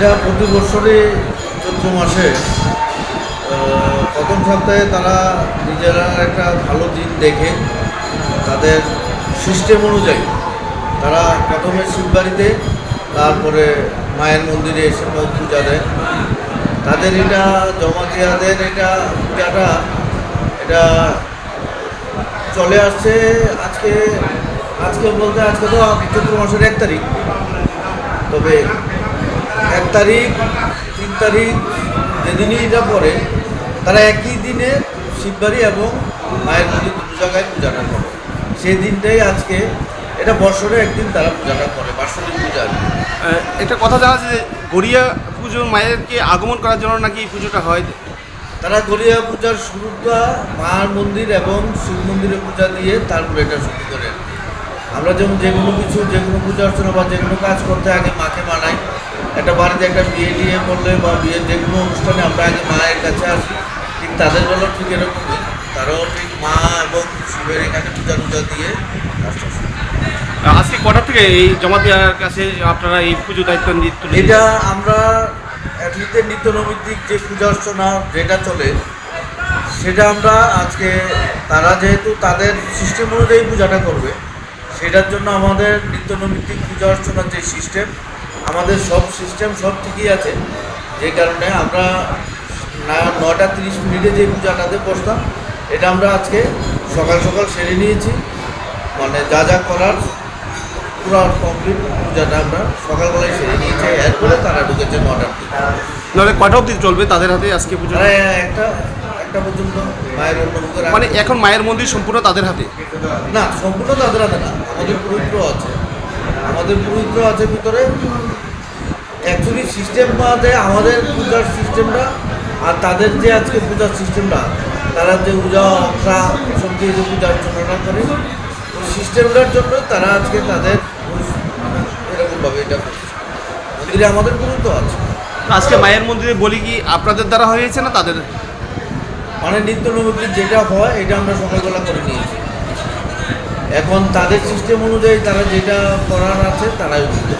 এটা প্রতি বছরই চৈত্র মাসে প্রথম সপ্তাহে তারা নিজেরা একটা ভালো দিন দেখে তাদের সিস্টেম অনুযায়ী তারা প্রথমে শিববাড়িতে, তারপরে মায়ের মন্দিরে এসে পূজা দেয়। তাদের এটা জমাতিয়াদের পূজাটা এটা চলে আসছে আজকে বলতে আজকে তো চৈত্র মাসের 1 তারিখ, তবে 1 তারিখ 3 তারিখ যেদিনই এটা পড়ে তারা একই দিনে শিববাড়ি এবং মায়ের মন্দির দুটো জায়গায় পূজাটা করে। সেই দিনটাই আজকে, এটা বছরে একদিন তারা পূজাটা করে, বাৎসরিক পূজা। এটা কথা জানা যে গড়িয়া পুজো মায়েরকে আগমন করার জন্য নাকি এই পুজোটা হয়। তারা গড়িয়া পূজার শুরুটা মায়ের মন্দির এবং শিব মন্দিরে পূজা দিয়ে তারপরে এটা শুরু করে। আমরা যেমন যে কোনো পূজা অর্চনা বা যে কোনো কাজ করতে আগে মাকে মানাই। একটা বাড়িতে একটা বিয়ে করলে বা বিয়ের যে কোনো অনুষ্ঠানে আমরা আগে মায়ের কাছে আসি, ঠিক তাদের বেলাও ঠিক এরকমই। তারাও ঠিক মা এবং শিবের এখানে পূজা দিয়ে আসতে। আজকে কটা থেকে এই জমাতিয়ার কাছে আপনারা এই পুজো দায়িত্ব নিতে? এটা আমরা এমনিতে নিত্য নৈমিত্তিক যে পূজা অর্চনা যেটা চলে সেটা আমরা আজকে, তারা যেহেতু তাদের সিস্টেম অনুযায়ী পূজাটা করবে, সেটার জন্য আমাদের নিত্য নৈমিত্তিক পূজা অর্চনার যে সিস্টেম, আমাদের সব সিস্টেম সব ঠিকই আছে। যে কারণে আমরা 9টা 30 মিনিটে যে পূজাটাতে বসতাম, এটা আমরা আজকে সকাল সেরে নিয়েছি। মানে যা করার পুরো কমপ্লিট পূজাটা আমরা সকালবেলায় সেরে নিয়েছি। এরপরে তারা ঢুকেছে 9টার দিকে। নাহলে কটা অবধি চলবে তাদের হাতে আজকে পুজো? একটা পর্যন্ত মায়ের অন্নভোগের। মানে এখন মায়ের মন্দির সম্পূর্ণ তাদের হাতে? না, সম্পূর্ণ তাদের হাতে না, আমাদের পুরোহিত আছে ভিতরে। অ্যাকচুয়ালি সিস্টেম বাদে আমাদের পূজার সিস্টেমটা আর তাদের যে আজকে পূজার সিস্টেমটা, তারা যে পূজা সব দিয়ে যে পূজা অর্চনাটা করে, ওই সিস্টেমটার জন্য তারা আজকে তাদের এরকমভাবে এটা করছে। মন্দিরে আমাদের পুরোহিত আছে। আজকে মায়ের মন্দিরে বলি কি আপনাদের দ্বারা হয়েছে না তাদের? মানে নিত্য নৈমিত্তিক যেটা হয় এটা আমরা সকালবেলা করে নিয়েছি। এখন তাদের সিস্টেম অনুযায়ী তারা যেটা করার আছে তারাই করছে।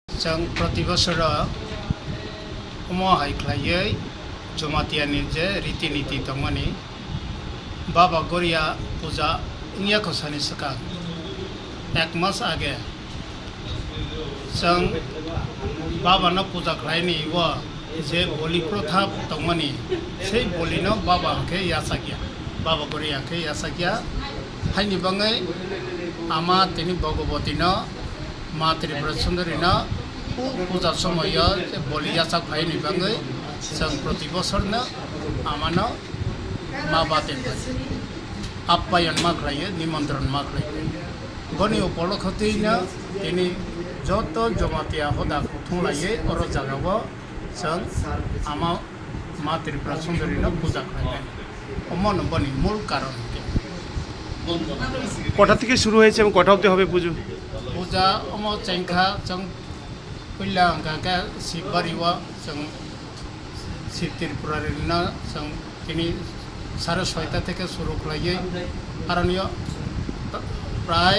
जों प्रति बोसोर हायख्लायै जमातियानि जे रीति नीति दंमोन बाबा गड़िया पूजा इनिया खसानि सिगां 1 मास आगे जों बाबानो पूजा खालायनि जे बलि प्रथा दंमोन से बलिनो बाबाखे यासागिया बाबा गड़ियाखे यासागिया हायनि बाङै आमा तिनि भगवतीनो मा त्रिपुरा सुंदरीनो पूजा समय बलि यासा खायनि बाङै जों प्रति बोसोरनो आमानो मा बातेन आप्यायन मा खालायो, निमंत्रण मा खालायो। गनि उपलक्षैनो दिनै जत जमातिया हदा खुंलायो अर जागायाव जों आमा मा त्रिपुरा सुंदरीनो पूजा खालायो। अमन बनि मूल कारण কটা থেকে শুরু হয়েছে এবং কটা অবধি হবে পুজো? पूजा चेंखा जों पहिला अंका शिवबाड़ीवा जों शिव त्रिपुरारिनो जों दिनै 6:30 থেকে शुरू खालायो और प्राय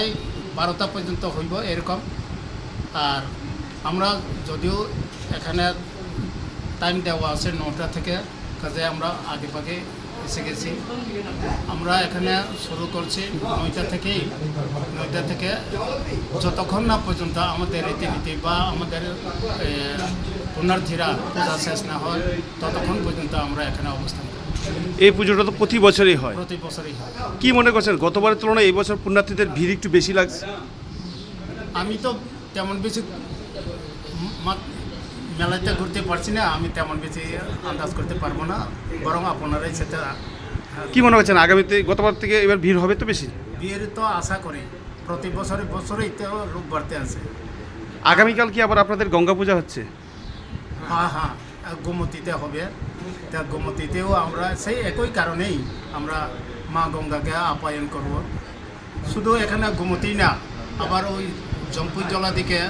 12টা পর্যন্ত হইব এরকম। আর আমরা যদিও এখানে টাইম দেওয়া আছে 9টা থেকে, কাজে আমরা আগে ভাগে এসে গেছি। আমরা এখানে শুরু করছি 9টা থেকে যতক্ষণ না পর্যন্ত আমাদের রীতিনীতি বা আমাদের পুণ্যার্থীরা পূজা শেষ না হয় ততক্ষণ পর্যন্ত আমরা এখানে অবস্থান করি। এই পুজোটা তো প্রতি বছরই হয়। প্রতি বছরই হয়। কি মনে করছেন গতবারের তুলনায় এই বছর পুণ্যার্থীদের ভিড় একটু বেশি লাগছে? আমি তো তেমন বেশি মেলাতে ঘুরতে পারছি না, আমি তেমন বেশি আন্দাজ করতে পারবো না, বরং আপনারাই সেটা কি মনে করছেন আগামীতে গতবার থেকে এবার ভিড় হবে তো বেশি? বিয়ের তো আশা করি প্রতি বছরেই তো লোক বাড়তে আছে। আগামীকাল কি আবার আপনাদের গঙ্গা পূজা হচ্ছে? হ্যাঁ হ্যাঁ, গোমতীতে হবে। তা গোমতীতেও আমরা সেই একই কারণেই আমরা মা গঙ্গাকে আপ্যায়ন করব। শুধু এখানে গোমতী না, আবার ওই জম্পুই জলা দিকে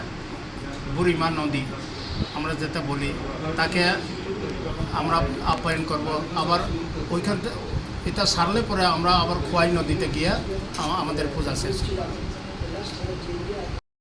বুড়িমা নদী আমরা যেটা বলি, তাকে আমরা আপ্যায়ন করব। আবার ওইখান থেকে এটা সারলে পরে আমরা আবার খোয়াই নদীতে গিয়ে আমাদের পূজা শেষ।